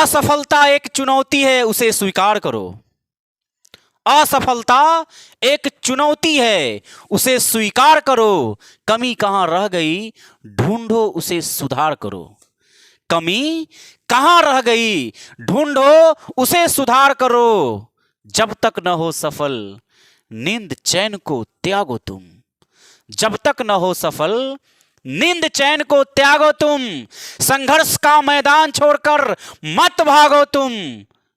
असफलता एक चुनौती है, उसे स्वीकार करो। असफलता एक चुनौती है, उसे स्वीकार करो। कमी कहां रह गई, ढूंढो उसे सुधार करो। कमी कहां रह गई, ढूंढो उसे सुधार करो। जब तक न हो सफल, नींद चैन को त्यागो तुम। जब तक न हो सफल, नींद चैन को त्यागो तुम। संघर्ष का मैदान छोड़कर मत भागो तुम।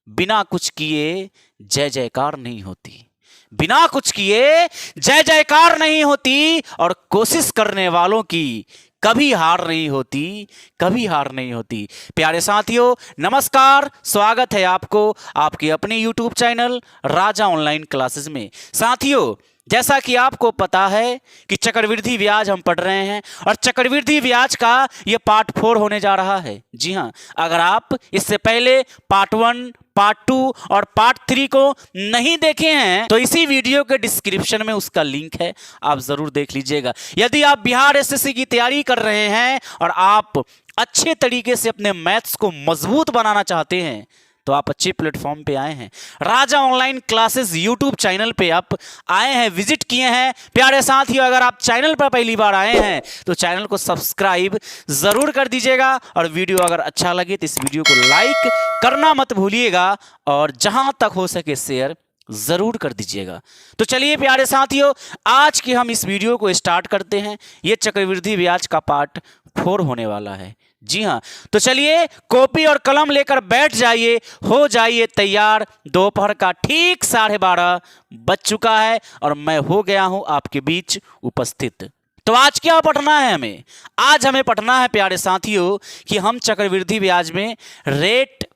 बिना कुछ किए जय जयकार नहीं होती। बिना कुछ किए जय जयकार नहीं होती। और कोशिश करने वालों की कभी हार नहीं होती, कभी हार नहीं होती। प्यारे साथियों, नमस्कार, स्वागत है आपको आपके अपने YouTube चैनल राजा ऑनलाइन क्लासेस में। साथियों, जैसा कि आपको पता है कि चक्रवृद्धि ब्याज हम पढ़ रहे हैं और चक्रवृद्धि ब्याज का यह पार्ट 4 होने जा रहा है। जी हां, अगर आप इससे पहले पार्ट 1, पार्ट 2 और पार्ट 3 को नहीं देखे हैं तो इसी वीडियो के डिस्क्रिप्शन में उसका लिंक है, आप जरूर देख लीजिएगा। यदि आप बिहार एसएससी की तैयारी कर रहे हैं और आप अच्छे तरीके से अपने मैथ्स को मजबूत बनाना चाहते हैं तो आप अच्छे प्लेटफॉर्म पे आए हैं। राजा ऑनलाइन क्लासेस यूट्यूब चैनल पे आप आए हैं, विजिट किए हैं। प्यारे साथियों, अगर आप चैनल पर पहली बार आए हैं तो चैनल को सब्सक्राइब जरूर कर दीजिएगा और वीडियो अगर अच्छा लगे तो इस वीडियो को लाइक करना मत भूलिएगा और जहां तक हो सके शेयर जरूर कर दीजिएगा। तो चलिए प्यारे साथियों, आज की हम इस वीडियो को स्टार्ट करते हैं। यह चक्रवृद्धि ब्याज का पार्ट 4 होने वाला है। जी हां, तो चलिए कॉपी और कलम लेकर बैठ जाइए, हो जाइए तैयार। दोपहर का ठीक 12:30 बज चुका है और मैं हो गया हूं आपके बीच उपस्थित। तो आज क्या पढ़ना है हमें? आज हमें पढ़ना है प्यारे साथियों कि हम चक्रवृद्धि ब्याज में रेट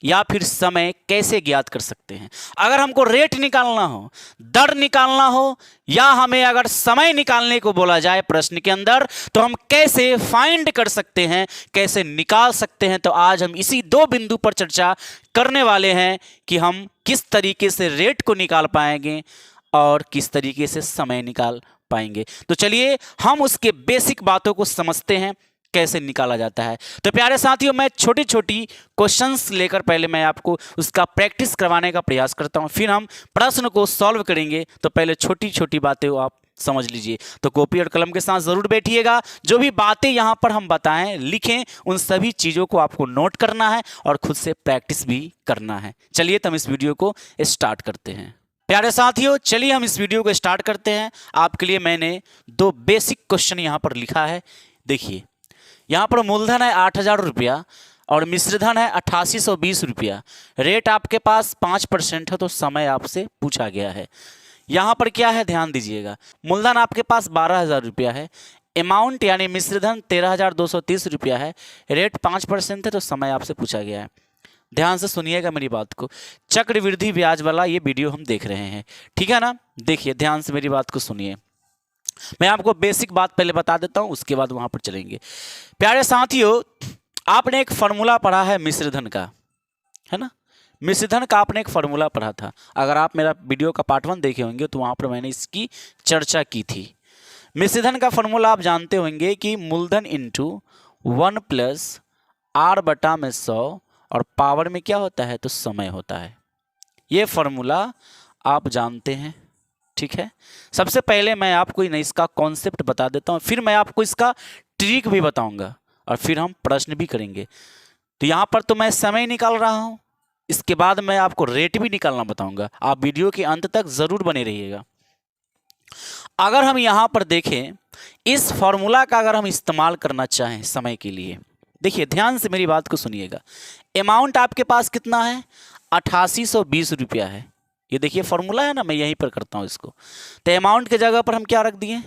या फिर समय कैसे ज्ञात कर सकते हैं। अगर हमको रेट निकालना हो, दर निकालना हो, या हमें अगर समय निकालने को बोला जाए प्रश्न के अंदर, तो हम कैसे फाइंड कर सकते हैं, कैसे निकाल सकते हैं। तो आज हम इसी 2 बिंदु पर चर्चा करने वाले हैं कि हम किस तरीके से रेट को निकाल पाएंगे और किस तरीके से समय निकाल पाएंगे। तो चलिए हम उसके बेसिक बातों को समझते हैं, कैसे निकाला जाता है। तो प्यारे साथियों, मैं छोटी छोटी क्वेश्चंस लेकर पहले मैं आपको उसका प्रैक्टिस करवाने का प्रयास करता हूं, फिर हम प्रश्न को सॉल्व करेंगे। तो पहले छोटी छोटी बातें आप समझ लीजिए। तो कॉपी और कलम के साथ जरूर बैठिएगा। जो भी बातें यहां पर हम बताएं, लिखें, उन सभी चीजों को आपको नोट करना है और खुद से प्रैक्टिस भी करना है। चलिए तो हम इस वीडियो को स्टार्ट करते हैं। प्यारे साथियों, चलिए हम इस वीडियो को स्टार्ट करते हैं। आपके लिए मैंने 2 बेसिक क्वेश्चन यहां पर लिखा है। देखिए, यहाँ पर मूलधन है 8,000 रुपया और मिश्रधन है 8820 रुपया। रेट आपके पास 5% है, तो समय आपसे पूछा गया है। यहाँ पर क्या है, ध्यान दीजिएगा। मूलधन आपके पास 12,000 रुपया है, अमाउंट यानी मिश्रधन 13,230 रुपया है, रेट 5% है, तो समय आपसे पूछा गया है। ध्यान से सुनिएगा मेरी बात को। चक्रवृद्धि ब्याज वाला ये वीडियो हम देख रहे हैं, ठीक है ना। देखिए ध्यान से मेरी बात को सुनिए। मैं आपको बेसिक बात पहले बता देता हूं, उसके बाद वहां पर चलेंगे। प्यारे साथियों, आपने एक फॉर्मूला पढ़ा है मिश्रधन का, है ना। मिश्रधन का आपने एक फॉर्मूला पढ़ा था। अगर आप मेरा वीडियो का पार्ट 1 देखे होंगे तो वहां पर मैंने इसकी चर्चा की थी। मिश्रधन का फॉर्मूला आप जानते होंगे कि मूलधन इंटू 1 प्लस R बटा में 100 और पावर में क्या होता है, तो समय होता है। ये फॉर्मूला आप जानते हैं, ठीक है। सबसे पहले मैं आपको इसका कॉन्सेप्ट बता देता हूं, फिर मैं आपको इसका ट्रिक भी बताऊंगा और फिर हम प्रश्न भी करेंगे। तो यहां पर तो मैं समय निकाल रहा हूं, इसके बाद मैं आपको रेट भी निकालना बताऊंगा। आप वीडियो के अंत तक जरूर बने रहिएगा। अगर हम यहां पर देखें, इस फॉर्मूला का अगर हम इस्तेमाल करना चाहें समय के लिए, देखिए ध्यान से मेरी बात को सुनिएगा। अमाउंट आपके पास कितना है, 8820 रुपया है। ये देखिए फॉर्मूला है ना, मैं यहीं पर करता हूं इसको। तो अमाउंट के जगह पर हम क्या रख दिए,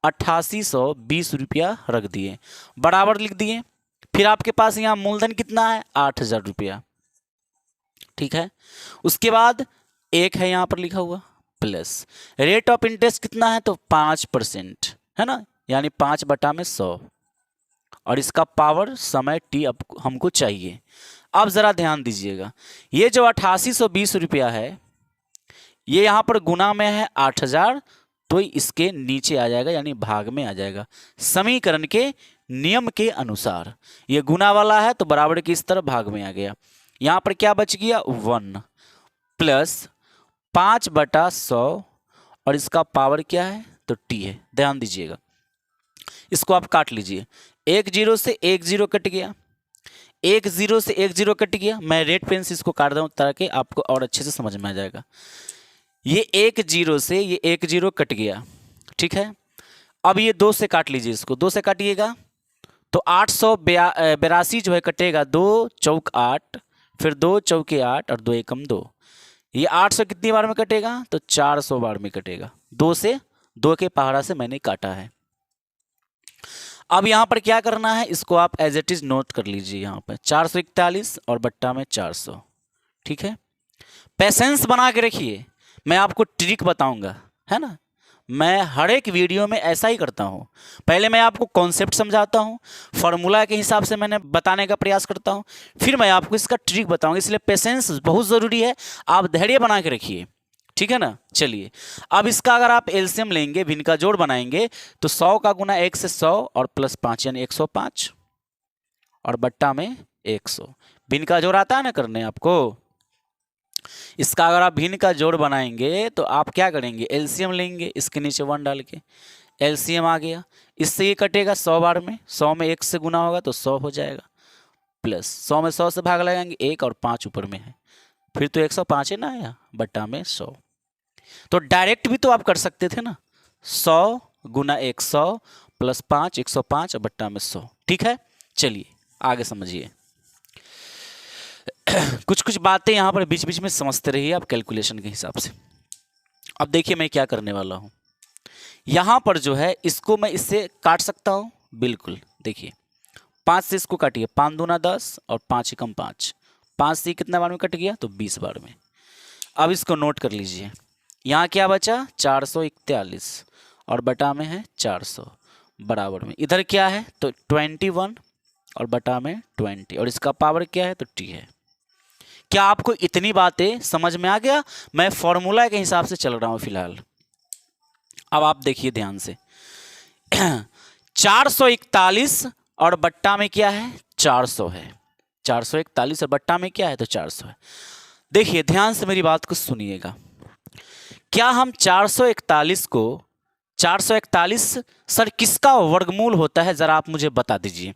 8820 रुपया रख दिए, बराबर लिख दिए। फिर आपके पास यहां मूलधन कितना है, 8,000 रुपया, ठीक है। उसके बाद एक है यहां पर लिखा हुआ प्लस रेट ऑफ इंटरेस्ट कितना है, तो 5%, है ना, यानी 5 बटा में 100 और इसका पावर समय t अब हमको चाहिए। अब जरा ध्यान दीजिएगा, ये जो 8820 रुपया है ये यहाँ पर गुना में है 8,000, तो इसके नीचे आ जाएगा यानी भाग में आ जाएगा। समीकरण के नियम के अनुसार ये गुना वाला है तो बराबर की इस तरह भाग में आ गया। यहाँ पर क्या बच गया 1 प्लस 5/100 और इसका पावर क्या है तो t है। ध्यान दीजिएगा, इसको आप काट लीजिए। 1 0 से 1 0 कट गया, 1 0 से 1 0 कट गया। मैं रेड पेन से इसको काट दूँ ताकि आपको और अच्छे से समझ में आ जाएगा। ये 1 0 से ये 1 0 कट गया, ठीक है। अब ये 2 से काट लीजिए, इसको 2 से काटिएगा तो 882 जो है कटेगा, 2 चौक 8, फिर 2 चौके 8 और 2 एकम 2। ये 800 कितनी बार में कटेगा तो 400 बार में कटेगा। 2 से 2 के पहाड़ा से मैंने काटा है। अब यहाँ पर क्या करना है, इसको आप एज इट इज नोट कर लीजिए। यहाँ पर 441 और बट्टा में 400, ठीक है। पेशेंस बना के रखिए, मैं आपको ट्रिक बताऊंगा, है ना। मैं हर एक वीडियो में ऐसा ही करता हूँ। पहले मैं आपको कॉन्सेप्ट समझाता हूँ, फार्मूला के हिसाब से मैंने बताने का प्रयास करता हूँ, फिर मैं आपको इसका ट्रिक बताऊंगा। इसलिए पेशेंस बहुत ज़रूरी है, आप धैर्य बना के रखिए, ठीक है ना। चलिए, अब इसका अगर आप एलसीएम लेंगे, भिन्न का जोड़ बनाएंगे तो 100 का गुना 1 से 100 और प्लस 5 यानी 105 और बट्टा में 100। भिन्न का जोड़ आता है ना करने आपको। इसका अगर आप भिन्न का जोड़ बनाएंगे तो आप क्या करेंगे, एलसीएम लेंगे, इसके नीचे 1 डाल के एलसीएम आ गया। इससे ये कटेगा 100 बार में, 100 में 1 से गुना होगा तो 100 हो जाएगा, प्लस 100 में 100 से भाग लगाएंगे 1 और 5 ऊपर में है, फिर तो 105 है ना आया, बट्टा में 100। तो डायरेक्ट भी तो आप कर सकते थे ना, 100 गुना 100 प्लस 5 105 और बट्टा में 100, ठीक है। चलिए आगे समझिए। कुछ कुछ बातें यहाँ पर बीच बीच में समझते रहिए आप कैलकुलेशन के हिसाब से। अब देखिए मैं क्या करने वाला हूँ, यहाँ पर जो है इसको मैं इससे काट सकता हूँ, बिल्कुल। देखिए 5 से इसको काटिए, 5 दूना 10 और 5 एकम 5, 5 से कितने बार में कट गया तो 20 बार में। अब इसको नोट कर लीजिए, यहाँ क्या बचा 441 और बटा में है 400 बराबर में, इधर क्या है तो 21 और बटा में 20 और इसका पावर क्या है तो t है। क्या आपको इतनी बातें समझ में आ गया? मैं फॉर्मूला के हिसाब से चल रहा हूं फिलहाल। अब आप देखिए ध्यान से 441 और बट्टा में क्या है 400 है, 441 और बट्टा में क्या है तो 400 है। देखिए ध्यान से मेरी बात को सुनिएगा, क्या हम 441 को 441 सर किसका वर्गमूल होता है, जरा आप मुझे बता दीजिए।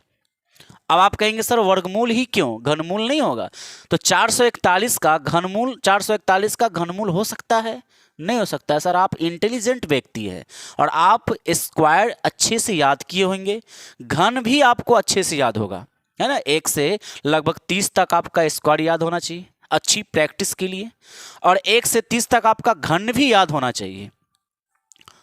अब आप कहेंगे सर वर्गमूल ही क्यों, घनमूल नहीं होगा? तो 441 का घनमूल 441 का घनमूल हो सकता है? नहीं हो सकता है सर। आप इंटेलिजेंट व्यक्ति है और आप स्क्वायर अच्छे से याद किए होंगे, घन भी आपको अच्छे से याद होगा, है ना। 1 से लगभग 30 तक आपका स्क्वायर याद होना चाहिए अच्छी प्रैक्टिस के लिए, और 1 से 30 तक आपका घन भी याद होना चाहिए।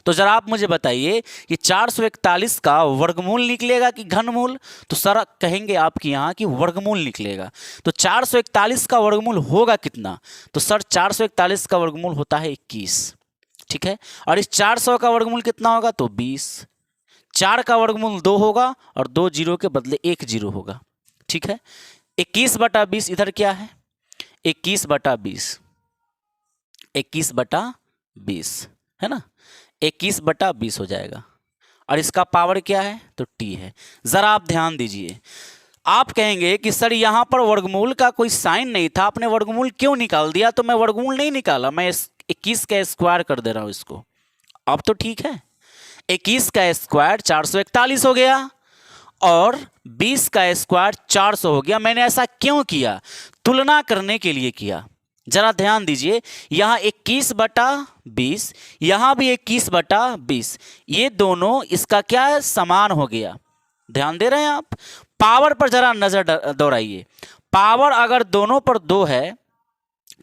तो जरा आप मुझे बताइए कि 441 का वर्गमूल निकलेगा कि घनमूल? तो सर कहेंगे आपके यहाँ कि वर्गमूल निकलेगा। तो 441 का वर्गमूल होगा कितना? तो सर 441 का वर्गमूल होता है 21, ठीक है। और इस 400 का वर्गमूल कितना होगा तो 20। 4 का वर्गमूल 2 होगा और 2 जीरो के बदले 1 जीरो होगा, ठीक है। 21/20 इधर क्या है 21/20, 21/20 है ना, 21/20 हो जाएगा। और इसका पावर क्या है तो t है। ज़रा आप ध्यान दीजिए, आप कहेंगे कि सर यहाँ पर वर्गमूल का कोई साइन नहीं था, आपने वर्गमूल क्यों निकाल दिया? तो मैं वर्गमूल नहीं निकाला, मैं 21 का स्क्वायर कर दे रहा हूँ इसको। अब तो ठीक है, 21 का स्क्वायर 441 हो गया और 20 का स्क्वायर 400 हो गया। मैंने ऐसा क्यों किया? तुलना करने के लिए किया। जरा ध्यान दीजिए, यहाँ 21/20, यहाँ भी 21/20, ये दोनों इसका क्या है समान हो गया। ध्यान दे रहे हैं आप? पावर पर जरा नजर दौड़ाइए, पावर अगर दोनों पर 2 है,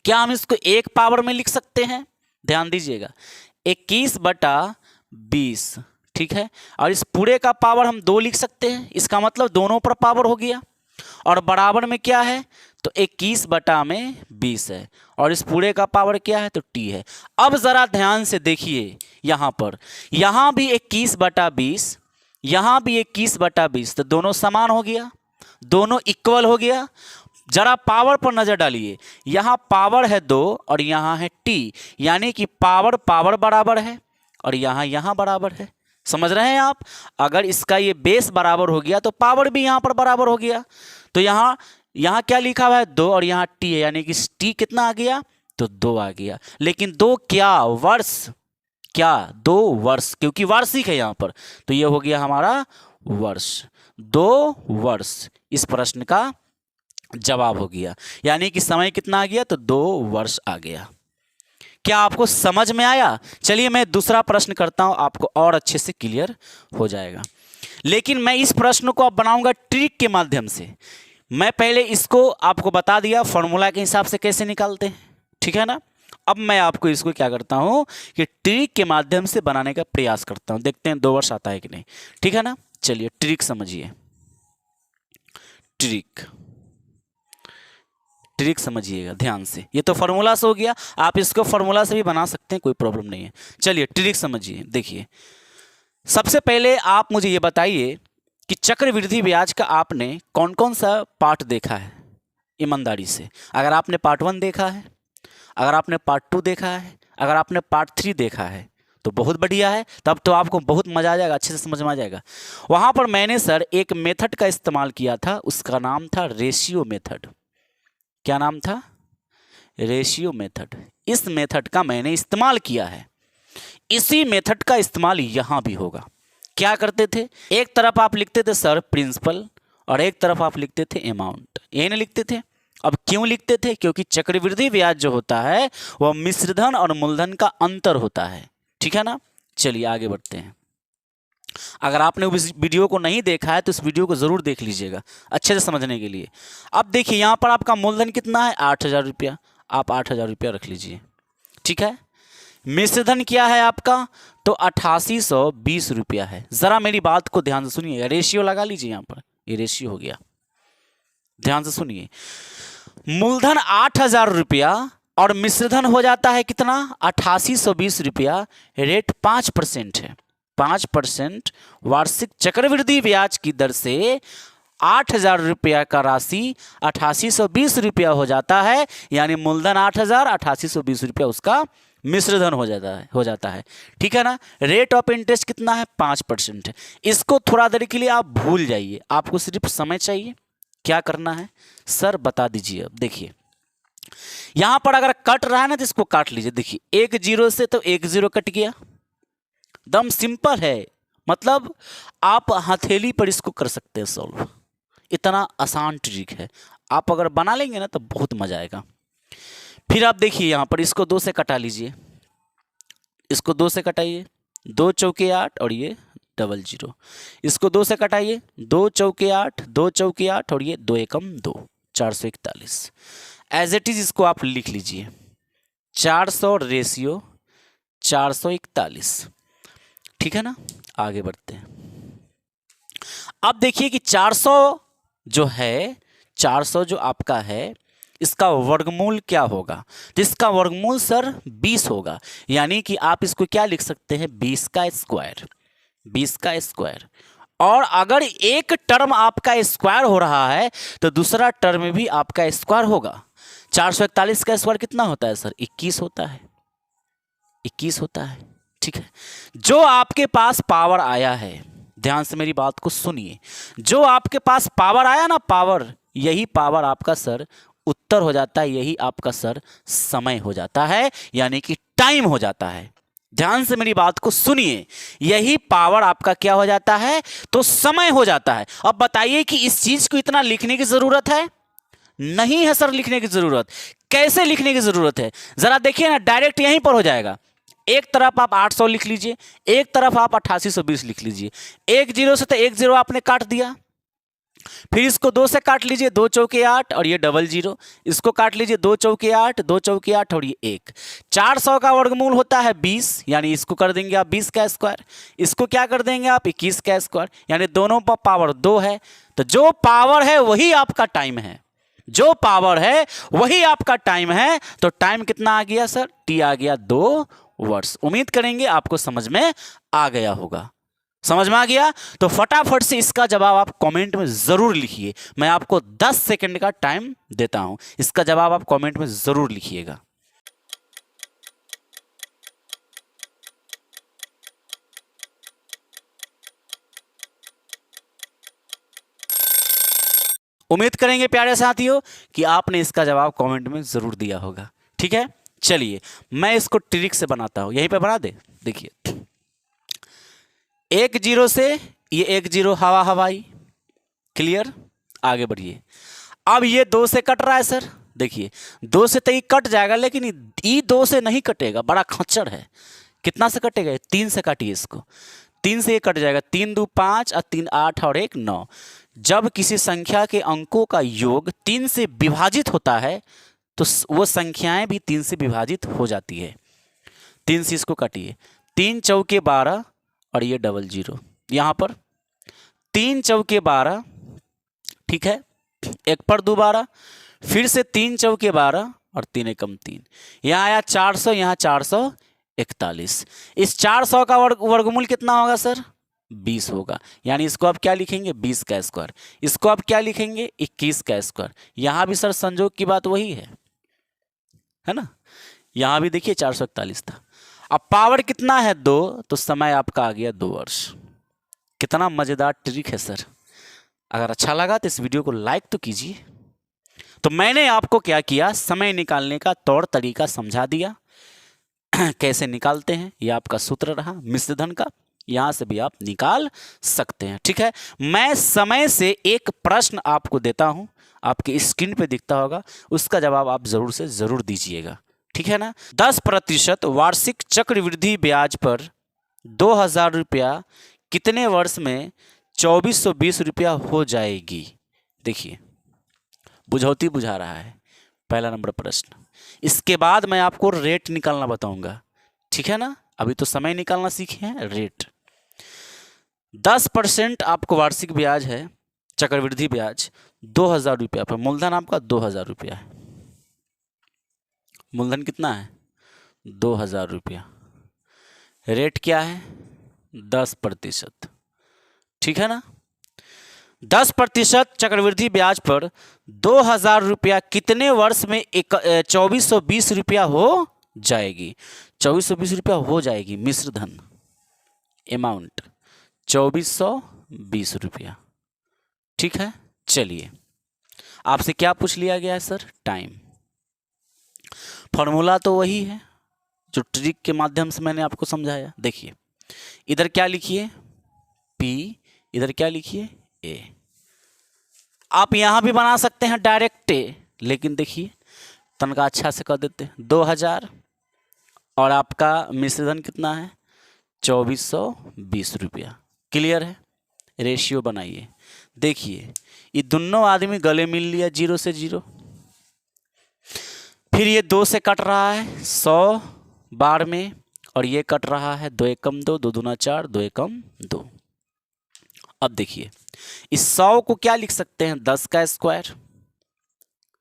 क्या हम इसको एक पावर में लिख सकते हैं? ध्यान दीजिएगा 21/20, ठीक है। और इस पूरे का पावर हम 2 लिख सकते हैं, इसका मतलब दोनों पर पावर हो गया। और बराबर में क्या है तो 21/20 है और इस पूरे का पावर क्या है तो t है। अब जरा ध्यान से देखिए, यहाँ पर यहाँ भी 21/20, यहाँ भी 21/20, तो दोनों समान हो गया, दोनों इक्वल हो गया। जरा पावर पर नजर डालिए, यहाँ पावर है 2 और यहाँ है t, यानी कि पावर पावर बराबर है और यहाँ बराबर है। समझ रहे हैं आप? अगर इसका ये बेस बराबर हो गया तो पावर भी यहाँ पर बराबर हो गया। तो यहाँ यहां क्या लिखा हुआ है 2 और यहां टी है, यानी कि टी कितना आ गया, तो 2 आ गया। लेकिन 2 क्या वर्ष, क्या 2 वर्ष, क्योंकि वार्षिक है यहां पर, तो ये हो गया हमारा वर्ष, 2 वर्ष इस प्रश्न का जवाब हो गया। यानी कि समय कितना आ गया, तो 2 वर्ष आ गया। क्या आपको समझ में आया? चलिए मैं दूसरा प्रश्न करता हूं, आपको और अच्छे से क्लियर हो जाएगा। लेकिन मैं इस प्रश्न को अब बनाऊंगा ट्रिक के माध्यम से। मैं पहले इसको आपको बता दिया फॉर्मूला के हिसाब से कैसे निकालते हैं, ठीक है ना। अब मैं आपको इसको क्या करता हूं कि ट्रिक के माध्यम से बनाने का प्रयास करता हूं, देखते हैं 2 वर्ष आता है कि नहीं, ठीक है ना। चलिए ट्रिक समझिए, ट्रिक ट्रिक समझिएगा ध्यान से। ये तो फॉर्मूला से हो गया, आप इसको फॉर्मूला से भी बना सकते हैं, कोई प्रॉब्लम नहीं है। चलिए ट्रिक समझिए। देखिए सबसे पहले आप मुझे ये बताइए कि चक्रवृद्धि ब्याज का आपने कौन कौन सा पार्ट देखा है, ईमानदारी से। अगर आपने पार्ट 1 देखा है, अगर आपने पार्ट 2 देखा है, अगर आपने पार्ट 3 देखा है, तो बहुत बढ़िया है, तब तो आपको बहुत मजा आ जाएगा, अच्छे से समझ में आ जाएगा। वहां पर मैंने सर एक मेथड का इस्तेमाल किया था, उसका नाम था रेशियो मेथड। क्या नाम था? Ratio method. इस मेथड का मैंने इस्तेमाल किया है, इसी मेथड का इस्तेमाल यहां भी होगा। क्या करते थे, एक तरफ आप लिखते थे सर प्रिंसिपल और एक तरफ आप लिखते थे अमाउंट, ये नहीं लिखते थे। अब क्यों लिखते थे? क्योंकि चक्रवृद्धि ब्याज जो होता है वह मिश्रधन और मूलधन का अंतर होता है, ठीक है ना। चलिए आगे बढ़ते हैं। अगर आपने उस वीडियो को नहीं देखा है तो इस वीडियो को जरूर देख लीजिएगा अच्छे से समझने के लिए। अब देखिए यहां पर आपका मूलधन कितना है, 8,000 रुपया, आप 8,000 रुपया रख लीजिए, ठीक है। मिश्रधन क्या है आपका, तो 8820 रुपया है। जरा मेरी बात को ध्यान से सुनिए, रेशियो लगा लीजिए, यहां पर ये रेशियो हो गया, ध्यान से सुनिए। मूलधन 8,000 रुपया और मिश्रधन हो जाता है कितना, 8820 रुपया। रेट 5% है, 5% वार्षिक चक्रवृद्धि ब्याज की दर से 8,000 रुपया का राशि 8820 रुपया हो जाता है। यानी मूलधन 8,000, 8820 रुपया उसका मिश्रधन हो जाता है, ठीक है ना। रेट ऑफ इंटरेस्ट कितना है, 5% है। इसको थोड़ा देर के लिए आप भूल जाइए, आपको सिर्फ समय चाहिए। क्या करना है सर बता दीजिए। अब देखिए यहां पर अगर कट रहा है ना तो इसको काट लीजिए। देखिए 1 0 से तो 1 0 कट गया, दम सिंपल है। मतलब आप हथेली पर इसको कर सकते हैं सॉल्व, इतना आसान ट्रिक है। आप अगर बना लेंगे ना तो बहुत मजा आएगा। फिर आप देखिए यहां पर इसको 2 से कटा लीजिए, इसको 2 से कटाइए, 2 चौके 8 और ये 00। इसको 2 से कटाइए, 2 चौके 8, 2 चौके 8 और ये 2 एकम 2, 441। एज इट इज इसको आप लिख लीजिए, 400 रेशियो 441, ठीक है ना। आगे बढ़ते हैं। अब देखिए कि 400 जो है, 400 जो आपका है इसका वर्गमूल क्या होगा, तो इसका वर्गमूल सर 20 होगा। यानी कि आप इसको क्या लिख सकते हैं, 20 का स्क्वायर, 20 का स्क्वायर। और अगर एक टर्म आपका स्क्वायर हो रहा है तो दूसरा टर्म भी आपका स्क्वायर होगा। 441 का स्क्वायर कितना होता है सर, 21 होता है, 21 होता है, ठीक है। जो आपके पास पावर आया है, ध्यान से मेरी बात को सुनिए, जो आपके पास पावर आया ना, पावर, यही पावर आपका सर उत्तर हो जाता है, यही आपका सर समय हो जाता है, यानी कि टाइम हो जाता है। ध्यान से मेरी बात को सुनिए, यही पावर आपका क्या हो जाता है, तो समय हो जाता है। अब बताइए कि इस चीज को इतना लिखने की जरूरत है? नहीं है सर लिखने की जरूरत। कैसे लिखने की जरूरत है, जरा देखिए ना, डायरेक्ट यहीं पर हो जाएगा। एक तरफ आप 800 लिख लीजिए, एक तरफ आप 8820 लिख लीजिए। 1 0 से तो 1 0 आपने काट दिया, फिर इसको 2 से काट लीजिए, 2 चौके 8 और ये 00। इसको काट लीजिए, 2 चौके 8, 2 चौके 8 और ये 1। 400 का वर्गमूल होता है 20, यानी इसको कर देंगे आप 20 का स्क्वायर, इसको क्या कर देंगे आप 21 का स्क्वायर, यानी दोनों पर पावर 2 है। तो जो पावर है वही आपका टाइम है, जो पावर है वही आपका टाइम है। तो टाइम कितना आ गया सर, टी आ गया 2 वर्ष। उम्मीद करेंगे आपको समझ में आ गया होगा। समझ में आ गया तो फटाफट से इसका जवाब आप कमेंट में जरूर लिखिए। मैं आपको 10 सेकंड का टाइम देता हूं, इसका जवाब आप कमेंट में जरूर लिखिएगा। उम्मीद करेंगे प्यारे साथियों कि आपने इसका जवाब कमेंट में ज़रूर दिया होगा। ठीक है, चलिए मैं इसको ट्रिक से बनाता हूँ, यहीं पे बना दे। देखिए 1 0 से ये 1 0 हवा हवाई, क्लियर, आगे बढ़िए। अब ये 2 से कट रहा है सर, देखिए 2 से तो ये कट जाएगा, लेकिन ये 2 से नहीं कटेगा, बड़ा खच्चर है। कितना से कटेगा? 3 से काटिए इसको, 3 से ये कट जाएगा, 3 2 5 और 3 8 और 1 9। जब किसी संख्या के अंकों का योग 3 से विभाजित होता है तो वो संख्याएं भी 3 से विभाजित हो जाती है। 3 से इसको काटिए, 3 चौके 12 और ये डबल जीरो, यहाँ पर 3 चौके 12, ठीक है, 1 पर 2 12, फिर से 3 चौके 12 और 3 एकम 3, यहाँ आया 400, यहाँ 441। इस 400 का वर्गमूल कितना होगा सर? 20 होगा। यानी इसको आप क्या लिखेंगे? 20 का स्क्वायर। इसको आप क्या लिखेंगे? 21 का स्क्वायर। यहाँ भी सर संजोग की बात वही है ना, यहाँ भी देखिए 441 था। अब पावर कितना है? 2, तो समय आपका आ गया 2 वर्ष। कितना मज़ेदार ट्रिक है सर। अगर अच्छा लगा तो इस वीडियो को लाइक तो कीजिए। तो मैंने आपको क्या किया, समय निकालने का तौर तरीका समझा दिया, कैसे निकालते हैं। ये आपका सूत्र रहा मिश्रधन का, यहाँ से भी आप निकाल सकते हैं। ठीक है, मैं समय से एक प्रश्न आपको देता हूँ, आपके स्क्रीन पे दिखता होगा, उसका जवाब आप ज़रूर से ज़रूर दीजिएगा। ठीक है ना। 10% वार्षिक चक्रवृद्धि ब्याज पर 2000 रुपया कितने वर्ष में 2420 रुपया हो जाएगी? देखिए बुझौती बुझा रहा है, पहला नंबर प्रश्न। इसके बाद मैं आपको रेट निकालना बताऊंगा। ठीक है ना, अभी तो समय निकालना सीखे हैं, रेट। 10% आपको वार्षिक ब्याज है, चक्रवृद्धि ब्याज 2000 रुपया पर, मूलधन आपका 2000 रुपया है। मूलधन कितना है? 2000 रुपया। रेट क्या है? 10%। ठीक है ना। 10% चक्रवृद्धि ब्याज पर 2000 रुपया कितने वर्ष में 2420 रुपया हो जाएगी? 2420 रुपया हो जाएगी, मिश्रधन अमाउंट 2420 रुपया। ठीक है, चलिए आपसे क्या पूछ लिया गया है सर? टाइम। फॉर्मूला तो वही है जो ट्रिक के माध्यम से मैंने आपको समझाया। देखिए इधर क्या लिखिए? P, इधर क्या लिखिए? A। आप यहां भी बना सकते हैं डायरेक्ट A, लेकिन देखिए तनका अच्छा से कर देते हैं। 2000 और आपका मिश्रधन कितना है? 2420 रुपया। क्लियर है। रेशियो बनाइए। देखिए ये दोनों आदमी गले मिल लिया 0 से 0, फिर ये 2 से कट रहा है 100 बार में, और ये कट रहा है 2 एकम 2, 2 दूना 4, 2 एकम 2। अब देखिए इस 100 को क्या लिख सकते हैं? 10 का स्क्वायर।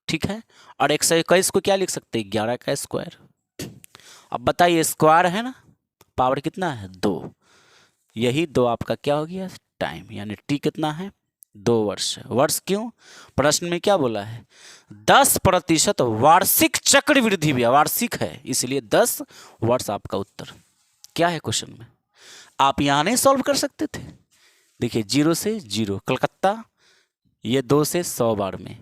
ठीक है, और 121 को क्या लिख सकते हैं? 11 का स्क्वायर। अब बताइए स्क्वायर है ना, पावर कितना है? 2। यही 2 आपका क्या हो गया? टाइम। यानी टी कितना है? 2 वर्ष। वर्ष क्यों? प्रश्न में क्या बोला है? 10% वार्षिक चक्रवृद्धि ब्याज, वार्षिक है इसलिए 10 वर्ष आपका उत्तर। क्या है क्वेश्चन में? आप यहां नहीं सॉल्व कर सकते थे? देखिए 0 से 0 कलकत्ता, ये 2 से 100 बार में,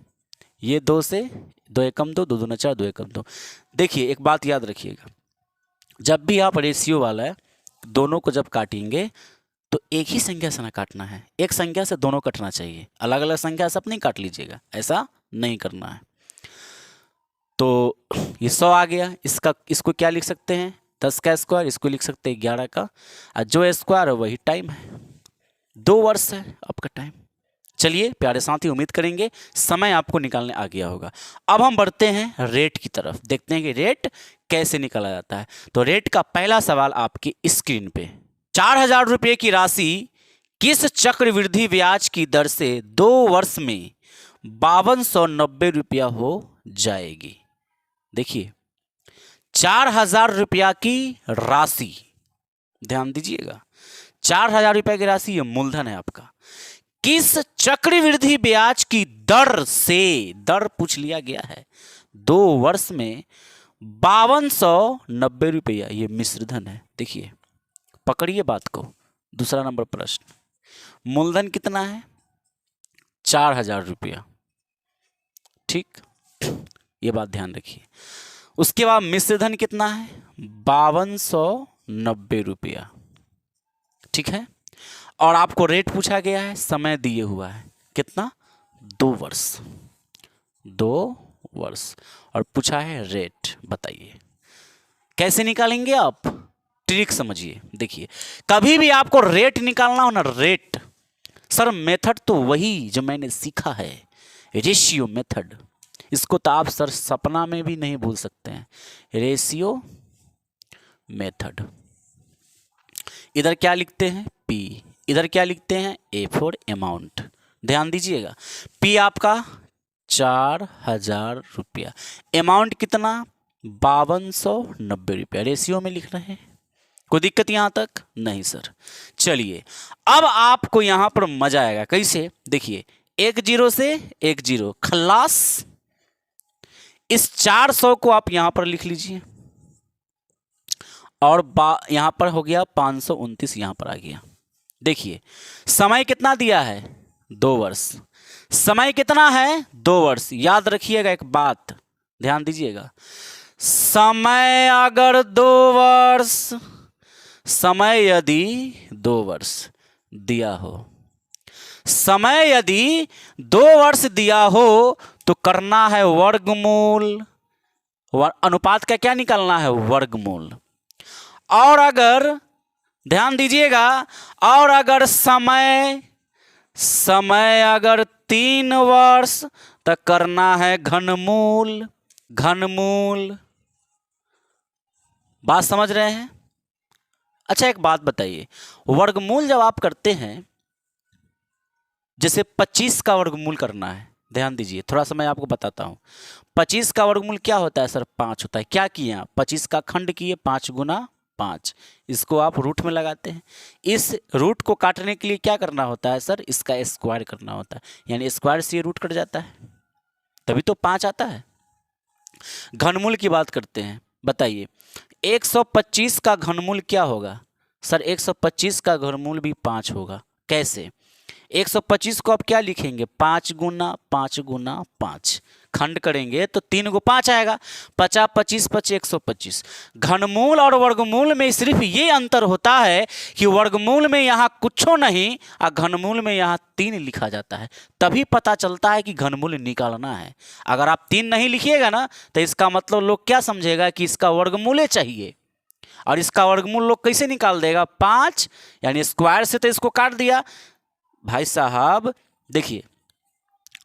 ये 2 से 2 एकम 2, 2 दूना 4, 2 एकम 2। देखिए एक बात याद रखिएगा, जब भी आप रेशियो वाला है दोनों को जब काटेंगे तो एक ही संख्या से ना काटना है, एक संख्या से दोनों कटना चाहिए। अलग अलग संख्या से अपनी काट लीजिएगा, ऐसा नहीं करना है। तो ये 100 आ गया, इसको क्या लिख सकते हैं? 10 का स्क्वायर, इसको लिख सकते हैं 11 का, और जो स्क्वायर है वही टाइम है। 2 वर्ष है आपका टाइम। चलिए प्यारे साथी, उम्मीद करेंगे समय आपको निकालने आ गया होगा। अब हम बढ़ते हैं रेट की तरफ, देखते हैं कि रेट कैसे निकाला जाता है। तो रेट का पहला सवाल आपकी स्क्रीन पे, 4000 रुपये की राशि किस चक्रवृद्धि ब्याज की दर से 2 वर्ष में 5290 रुपया हो जाएगी? देखिए 4000 रुपया की राशि, ध्यान दीजिएगा, 4000 रुपये की राशि ये मूलधन है आपका। किस चक्रवृद्धि ब्याज की दर से, दर पूछ लिया गया है, 2 वर्ष में 5290 रुपया, ये मिश्रधन है। देखिए पकड़िए बात को। दूसरा नंबर प्रश्न, मूलधन कितना है? 4000 रुपया। ठीक, ये बात ध्यान रखिए। उसके बाद मिश्र धन कितना है? 5290 रुपया, ठीक है। और आपको रेट पूछा गया है, समय दिए हुआ है कितना? 2 वर्ष, 2 वर्ष, और पूछा है रेट। बताइए कैसे निकालेंगे आप? ट्रिक समझिए। देखिए कभी भी आपको रेट निकालना हो ना, रेट, सर मेथड तो वही जो मैंने सीखा है, रेशियो मेथड। इसको तो आप सर सपना में भी नहीं भूल सकते हैं, रेशियो मेथड। इधर क्या लिखते हैं? पी। इधर क्या लिखते हैं? A for amount. ध्यान दीजिएगा, पी आपका 4000 रुपया, अमाउंट कितना? 5290 रुपया। रेशियो में लिख रहे हैं, कोई दिक्कत यहां तक? नहीं सर। चलिए अब आपको यहां पर मजा आएगा। कैसे? देखिए 1 0 से 1 0 खल्लास। इस 400 को आप यहां पर लिख लीजिए, और यहां पर हो गया 529, यहां पर आ गया। देखिए समय कितना दिया है? 2 वर्ष। समय कितना है? 2 वर्ष। याद रखिएगा एक बात, ध्यान दीजिएगा, समय अगर 2 वर्ष, समय यदि 2 वर्ष दिया हो, समय यदि 2 वर्ष दिया हो तो करना है वर्गमूल। अनुपात का क्या निकालना है? वर्गमूल। और अगर ध्यान दीजिएगा, और अगर समय अगर 3 वर्ष तो करना है घनमूल। घनमूल, बात समझ रहे हैं? अच्छा एक बात बताइए, वर्गमूल जब आप करते हैं, जैसे 25 का वर्गमूल करना है, ध्यान दीजिए थोड़ा सा मैं आपको बताता हूं। 25 का वर्गमूल क्या होता है सर? 5 होता है। क्या किए आप? 25 का खंड किए, 5 गुना 5, इसको आप रूट में लगाते हैं। इस रूट को काटने के लिए क्या करना होता है सर? इसका स्क्वायर करना होता है, यानी स्क्वायर से ये रूट कट जाता है, तभी तो 5 आता है। घनमूल की बात करते हैं, बताइए 125 का घनमूल क्या होगा? सर 125 का घनमूल भी 5 होगा। कैसे? 125 को आप क्या लिखेंगे? 5 गुना 5 गुना 5, खंड करेंगे तो 3 को 5 आएगा, 50 25 25 125। घनमूल और वर्गमूल में सिर्फ ये अंतर होता है कि वर्गमूल में यहाँ कुछ नहीं और घनमूल में यहाँ 3 लिखा जाता है, तभी पता चलता है कि घनमूल निकालना है। अगर आप 3 नहीं लिखिएगा ना तो इसका मतलब लोग क्या समझेगा कि इसका वर्गमूल चाहिए, और इसका वर्गमूल लोग कैसे निकाल देगा? 5, यानी स्क्वायर से तो इसको काट दिया। भाई साहब देखिए,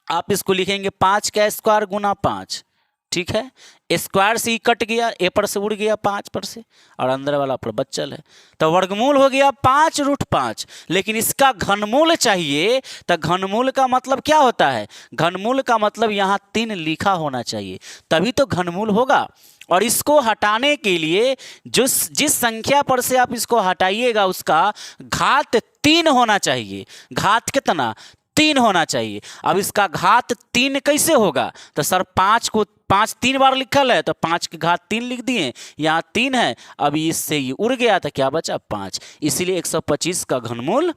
आप इसको लिखेंगे 5 का स्क्वायर गुना 5, ठीक है। स्क्वायर से ही कट गया, ए पर से उड़ गया 5 पर से, और अंदर वाला पर बचल है, तो वर्गमूल हो गया 5√5। लेकिन इसका घनमूल चाहिए, तो घनमूल का मतलब क्या होता है? घनमूल का मतलब यहाँ 3 लिखा होना चाहिए, तभी तो घनमूल होगा। और इसको हटाने के लिए जिस संख्या पर से आप इसको हटाइएगा उसका घात 3 होना चाहिए। घात कितना? 3 होना चाहिए। अब इसका घात 3 कैसे होगा? तो सर 5 को 5 3 बार लिखल है, तो 5 के घात 3 लिख दिए, यहाँ 3 है, अब इससे ये उड़ गया तो क्या बचा? 5। इसीलिए 125 का घनमूल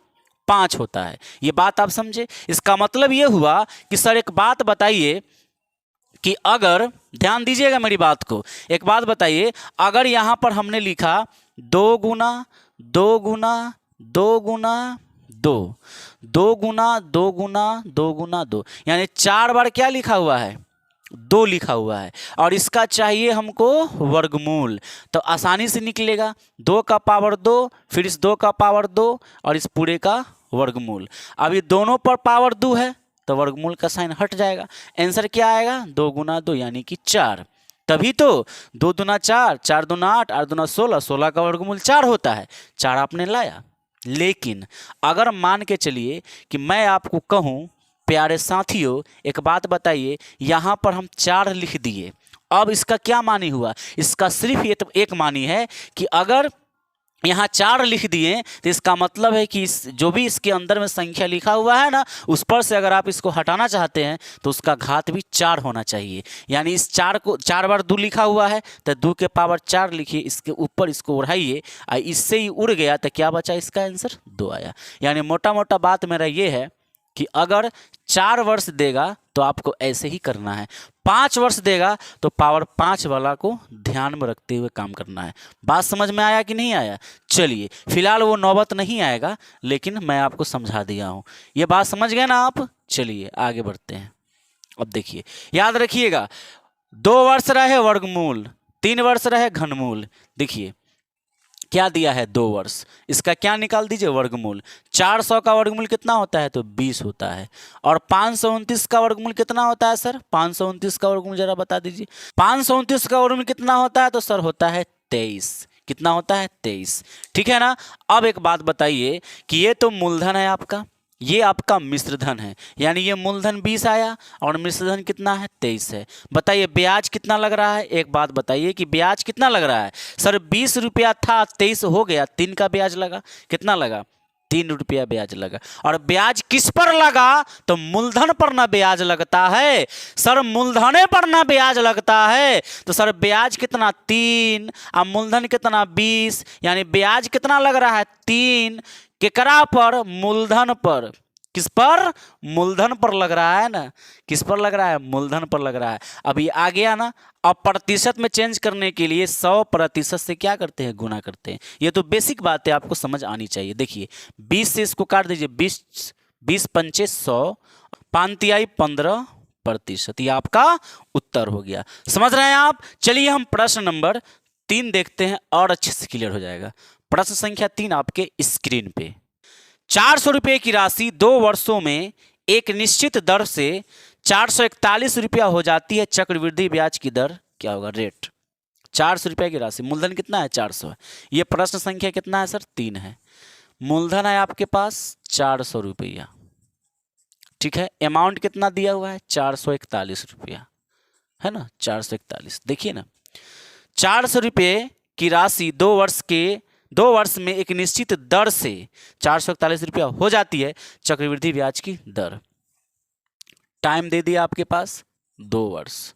5 होता है। ये बात आप समझे? इसका मतलब ये हुआ कि सर एक बात बताइए कि अगर, ध्यान दीजिएगा मेरी बात को, एक बात बताइए, अगर यहाँ पर हमने लिखा 2 गुना 2 गुना 2 गुना 2, 2 गुना 2 गुना 2 गुना 2, यानी 4 बार क्या लिखा हुआ है? 2 लिखा हुआ है, और इसका चाहिए हमको वर्गमूल, तो आसानी से निकलेगा 2 का पावर 2, फिर इस 2 का पावर 2 और इस पूरे का वर्गमूल। अब ये दोनों पर पावर 2 है तो वर्गमूल का साइन हट जाएगा, आंसर क्या आएगा? 2 गुना 2 यानी कि 4। तभी तो 2 दूना 4, 4 दूना 8, 8 दूना 16, 16 का वर्गमूल 4 होता है, 4 आपने लाया। लेकिन अगर मान के चलिए कि मैं आपको कहूँ, प्यारे साथियों एक बात बताइए, यहाँ पर हम 4 लिख दिए, अब इसका क्या मानी हुआ? इसका सिर्फ एक मानी है कि अगर यहाँ 4 लिख दिए तो इसका मतलब है कि जो भी इसके अंदर में संख्या लिखा हुआ है ना, उस पर से अगर आप इसको हटाना चाहते हैं तो उसका घात भी 4 होना चाहिए। यानी इस 4 को 4 बार 2 लिखा हुआ है तो 2 के पावर 4 लिखिए, इसके ऊपर इसको उड़ाइए, इससे ही उड़ गया तो क्या बचा? इसका आंसर 2 आया। यानी मोटा मोटा बात मेरा ये है कि अगर 4 वर्ष देगा तो आपको ऐसे ही करना है, 5 वर्ष देगा तो पावर 5 वाला को ध्यान में रखते हुए काम करना है। बात समझ में आया कि नहीं आया? चलिए, फिलहाल वो नौबत नहीं आएगा, लेकिन मैं आपको समझा दिया हूँ। ये बात समझ गए ना आप? चलिए आगे बढ़ते हैं। अब देखिए, याद रखिएगा, 2 वर्ष रहे वर्गमूल, 3 वर्ष रहे घनमूल। देखिए क्या दिया है, 2 वर्ष, इसका क्या निकाल दीजिए, वर्गमूल। 400 का वर्गमूल कितना होता है, तो 20 होता है। और 529 का वर्गमूल कितना होता है सर? 529 का वर्गमूल जरा बता दीजिए। 529 का वर्गमूल कितना होता है, तो सर होता है 23। कितना होता है? 23। ठीक है ना। अब एक बात बताइए कि ये तो मूलधन है आपका, ये आपका मिश्रधन है, यानी ये मूलधन 20 आया और मिश्रधन कितना है, 23 है। बताइए ब्याज कितना लग रहा है? एक बात बताइए कि ब्याज कितना लग रहा है? सर 20 रुपया था, 23 हो गया, 3 का ब्याज लगा। कितना लगा? 3 रुपया ब्याज लगा। और ब्याज किस पर लगा? तो मूलधन पर ना ब्याज लगता है सर, मूलधने पर ना ब्याज लगता है। तो सर ब्याज कितना? 3, और मूलधन कितना? 20, यानी ब्याज कितना लग रहा है? 3। केकरा पर? मूलधन पर। किस पर? मूलधन पर लग रहा है ना। किस पर लग रहा है? मूलधन पर लग रहा है। अभी आ गया ना। अब प्रतिशत में चेंज करने के लिए 100% से क्या करते हैं? गुना करते हैं। ये तो बेसिक बात है, आपको समझ आनी चाहिए। देखिए 20 से इसको काट दीजिए, 20 पंचे 100, 5 15%। ये आपका उत्तर हो गया। समझ रहे हैं आप? चलिए हम प्रश्न नंबर 3 देखते हैं और अच्छे से क्लियर हो जाएगा। प्रश्न संख्या 3 आपके स्क्रीन पे। 400 रुपये की राशि 2 वर्षों में एक निश्चित दर से 441 रुपया हो जाती है। चक्रवृद्धि ब्याज की दर क्या होगा? रेट। 400 रुपये की राशि, मूलधन कितना है? 400 है। ये प्रश्न संख्या कितना है सर? 3 है। मूलधन है आपके पास 400 रुपया, ठीक है। अमाउंट कितना दिया हुआ है? 441 रुपया, है ना। 441। देखिए ना, 400 रुपये की राशि 2 वर्ष में एक निश्चित दर से 441 रुपया हो जाती है। चक्रवृद्धि ब्याज की दर। टाइम दे दिया आपके पास 2 वर्ष,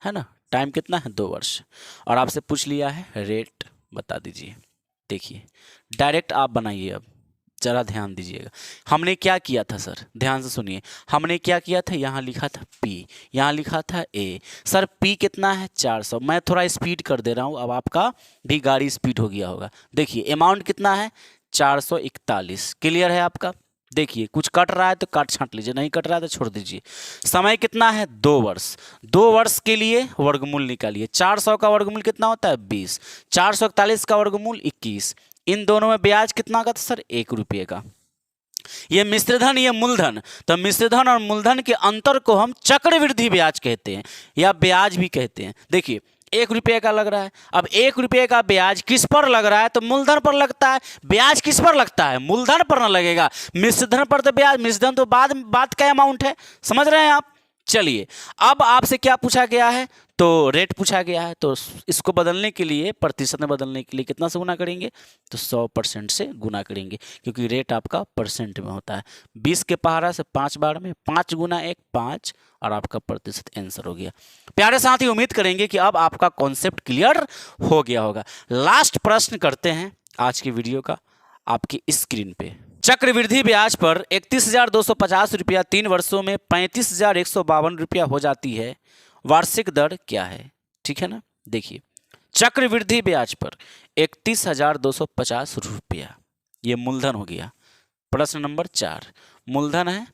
है ना। टाइम कितना है? 2 वर्ष। और आपसे पूछ लिया है रेट बता दीजिए। देखिए डायरेक्ट आप बनाइए। अब जरा ध्यान दीजिएगा, हमने क्या किया था सर? ध्यान से सुनिए, हमने क्या किया था? यहाँ लिखा था P, यहाँ लिखा था A। सर P कितना है? 400। मैं थोड़ा स्पीड कर दे रहा हूँ, अब आपका भी गाड़ी स्पीड हो गया होगा। देखिए अमाउंट कितना है? 441। क्लियर है आपका? देखिए कुछ कट रहा है तो काट छांट लीजिए, नहीं कट रहा है तो छोड़ दीजिए। समय कितना है? 2 वर्ष। 2 वर्ष के लिए वर्गमूल निकालिए। 400 का वर्गमूल कितना होता है? 20। 441 का वर्गमूल 21। इन दोनों में ब्याज कितना का था सर? 1 रुपये का। ये मिश्रधन, ये मूलधन, तो मिश्रधन और मूलधन के अंतर को हम चक्रवृद्धि ब्याज कहते हैं या ब्याज भी कहते हैं। देखिए 1 रुपये का लग रहा है। अब 1 रुपये का ब्याज किस पर लग रहा है? तो मूलधन पर लगता है। ब्याज किस पर लगता है? मूलधन पर ना लगेगा, मिश्रधन पर तो ब्याज। मिश्रधन तो बाद का अमाउंट है। समझ रहे हैं आप? चलिए अब आपसे क्या पूछा गया है? तो रेट पूछा गया है। तो इसको बदलने के लिए, प्रतिशत में बदलने के लिए कितना से गुना करेंगे? तो 100% से गुना करेंगे, क्योंकि रेट आपका परसेंट में होता है। 20 के पहाड़ा से 5 बार में 5 गुना 1 5, और आपका प्रतिशत आंसर हो गया। प्यारे साथी, उम्मीद करेंगे कि अब आपका कॉन्सेप्ट क्लियर हो गया होगा। लास्ट प्रश्न करते हैं आज की वीडियो का आपकी स्क्रीन पे। चक्रवृद्धि ब्याज पर 31,250 रुपया 3 वर्षों में 35,152 रुपया हो जाती है। वार्षिक दर क्या है? ठीक है ना। देखिए चक्रवृद्धि ब्याज पर 31,250 रुपया, ये मूलधन हो गया। प्रश्न नंबर 4, मूलधन है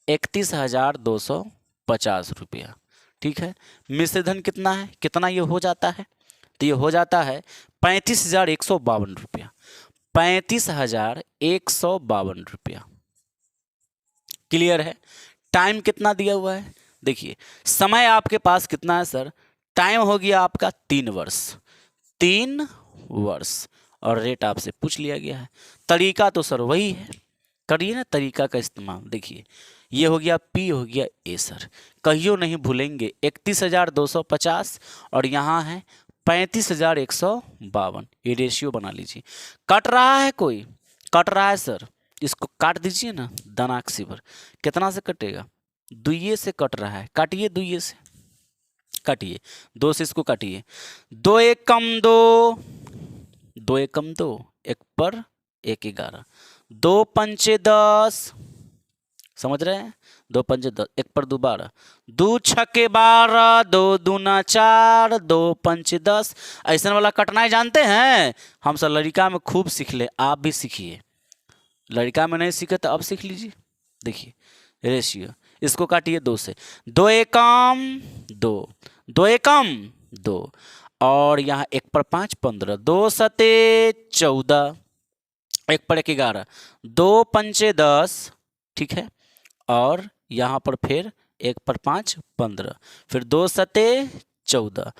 31,250 रुपया, ठीक है। मिश्रधन कितना है? कितना ये हो जाता है? तो ये हो जाता है 35,152 रुपया। 35,152 रुपया। क्लियर है? टाइम कितना दिया हुआ है? देखिए समय आपके पास कितना है सर? टाइम हो गया आपका 3 वर्ष। 3 वर्ष। और रेट आपसे पूछ लिया गया है। तरीका तो सर वही है, करिए ना तरीका का इस्तेमाल। देखिए ये हो गया P, हो गया A सर, कहियो नहीं भूलेंगे। 31,250 और यहाँ है 35,152। ये रेशियो बना लीजिए। कट रहा है कोई? कट रहा है सर, इसको काट दीजिए ना दानाक्षी पर। कितना से कटेगा? 2 से कट रहा है, काटिए 2 से, काटिए 2 से इसको काटिए। 2 1 कम 2, 2 1 कम 2, 1 पर 1 11, 2 पंचे 10, समझ रहे हैं? 2 पंचे 10, 1 पर 2 12, 2 छक्के 12, 2 दूना 4, 2 पंचे 10। ऐसा वाला कटनाई जानते हैं? हम सब लड़का में खूब सीख ले, आप भी सीखिए। लड़का में नहीं सीखे तो अब सीख लीजिए। देखिए रेशियो, इसको काटिए 2 से, 2 एकम 2, 2 एकम 2, और यहाँ 1 पर 5 15, 2 सते 14, 1 पर 1 11, 2 पंचे 10, ठीक है। और यहाँ पर फिर 1 पर 5 15, फिर 2 सते 14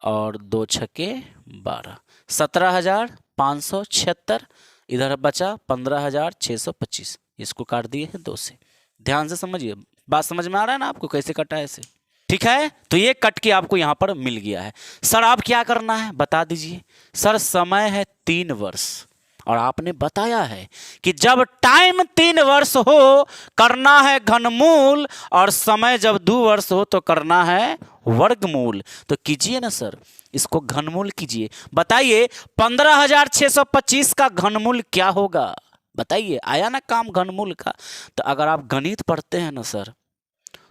और 2 छक्के 12, 17,576। इधर बचा 15,625। इसको काट दिए हैं 2 से। ध्यान से समझिए, बात समझ में आ रहा है ना आपको कैसे कटा है इसे? ठीक है, तो ये कट के आपको यहाँ पर मिल गया है। सर आप क्या करना है बता दीजिए। सर समय है 3 वर्ष, और आपने बताया है कि जब टाइम 3 वर्ष हो करना है घनमूल, और समय जब 2 वर्ष हो तो करना है वर्गमूल। तो कीजिए ना सर, इसको घनमूल कीजिए। बताइए 15,625 का घनमूल क्या होगा? बताइए, आया ना काम घनमूल का? तो अगर आप गणित पढ़ते हैं ना सर,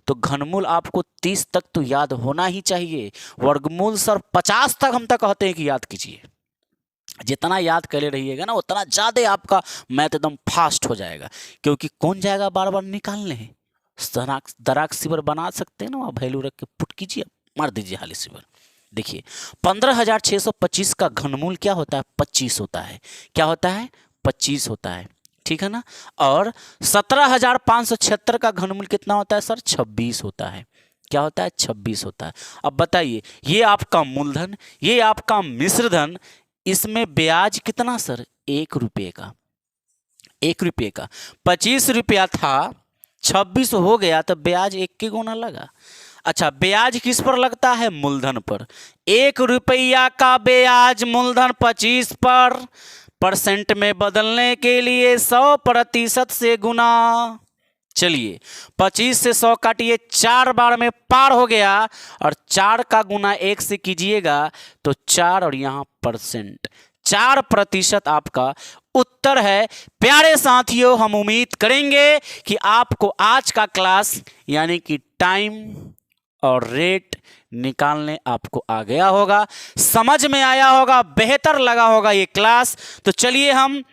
तो घनमूल आपको 30 तक तो याद होना ही चाहिए। वर्गमूल सर 50 तक हम तक कहते हैं कि याद कीजिए। जितना याद करे रहिएगा ना उतना ज़्यादा आपका मैथ एकदम फास्ट हो जाएगा, क्योंकि कौन जाएगा बार बार निकालने। दराक सिबर बना सकते हैं ना, वहाँ वैल्यू रख के पुट कीजिए, मार दीजिए हाली सिबर। देखिए 15,625 का घनमूल क्या होता है? 25 होता है। क्या होता है? 25 होता है, ठीक है ना। और 17,576 का घनमूल कितना होता है सर? 26 होता है। क्या होता है? 26 होता है। अब बताइए, ये आपका मूलधन, ये आपका मिश्रधन, इसमें ब्याज कितना सर? 1 रुपये का। 1 रुपये का 25 रुपया था, 26 हो गया तो ब्याज 1 के गुना लगा। अच्छा, ब्याज किस पर लगता है? मूलधन पर। 1 रुपया का ब्याज मूलधन 25 पर, परसेंट में बदलने के लिए 100% से गुना। चलिए 25 से 100 काटिए, 4 बार में पार हो गया, और 4 का गुना 1 से कीजिएगा तो 4, और यहाँ परसेंट 4% आपका उत्तर है। प्यारे साथियों, हम उम्मीद करेंगे कि आपको आज का क्लास यानी कि टाइम और रेट निकालने आपको आ गया होगा, समझ में आया होगा, बेहतर लगा होगा ये क्लास। तो चलिए हम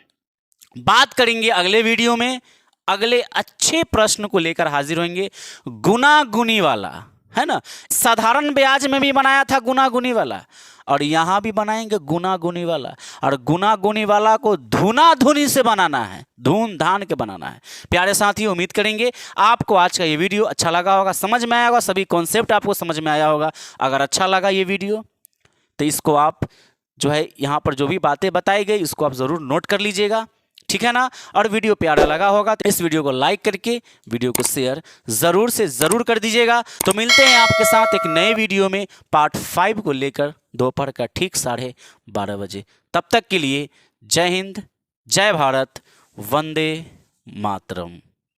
बात करेंगे अगले वीडियो में, अगले अच्छे प्रश्न को लेकर हाजिर होंगे। गुना गुनी वाला है ना, साधारण ब्याज में भी बनाया था गुना गुनी वाला, और यहाँ भी बनाएंगे गुना गुनी वाला। और गुना गुनी वाला को धुना धुनी से बनाना है, धून धान के बनाना है। प्यारे साथियों, उम्मीद करेंगे आपको आज का ये वीडियो अच्छा लगा होगा, समझ में आया होगा, सभी कॉन्सेप्ट आपको समझ में आया होगा। अगर अच्छा लगा ये वीडियो तो इसको आप जो है यहाँ पर जो भी बातें बताई गई इसको आप ज़रूर नोट कर लीजिएगा, ठीक है ना। और वीडियो प्यारा लगा होगा तो इस वीडियो को लाइक करके वीडियो को शेयर ज़रूर से ज़रूर कर दीजिएगा। तो मिलते हैं आपके साथ एक नए वीडियो में पार्ट 5 को लेकर दोपहर का ठीक 12:30 बजे। तब तक के लिए जय हिंद, जय भारत, वंदे मातरम।